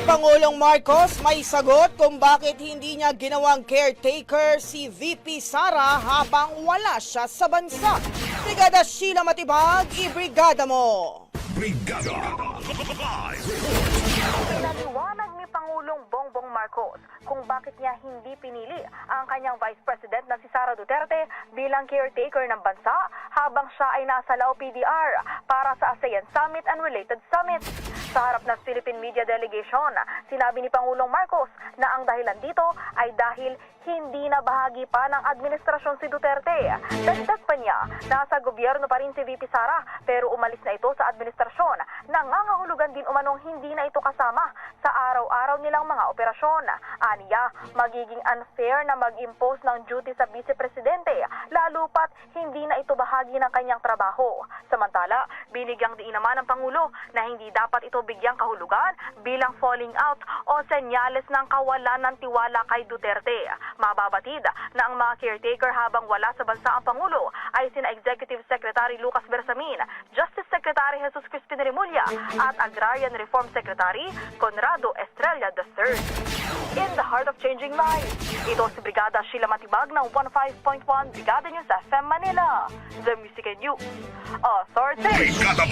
Pangulong Marcos may sagot kung bakit hindi niya ginawang caretaker si VP Sara habang wala siya sa bansa. Brigada Sheila Matibag, ibrigada mo! Brigada Live Pinaliwanag ni Pangulong Bongbong Marcos kung bakit niya hindi pinili ang kanyang Vice President na si Sara Duterte bilang caretaker ng bansa habang siya ay nasa Lao PDR para sa ASEAN Summit and related summits. Sa harap ng Philippine Media Delegation, sinabi ni Pangulong Marcos na ang dahilan dito ay dahil hindi na bahagi pa ng administrasyon si Duterte. Dagdag pa niya, nasa gobyerno pa rin si VP Sara pero umalis na ito sa administrasyon. Nangangahulugan din umanong hindi na ito kasama sa araw-araw nilang mga operasyon. Aniya, magiging unfair na mag-impose ng duty sa vice-presidente lalo pat hindi na ito bahagi ng kanyang trabaho. Samantala, binigyang diin naman ng Pangulo na hindi dapat ito bigyang kahulugan bilang falling out o senyales ng kawalan ng tiwala kay Duterte. Mababatid na ang mga caretaker habang wala sa bansa ang Pangulo ay sina Executive Secretary Lucas Bersamin, Justice Secretary Jesus Crispin Remulla at Agrarian Reform Secretary Conrado Estrella III. In the heart of changing lives, ito si Brigada Sheila Matibag ng 15.1 Brigada News FM Manila, The Music and News Authority.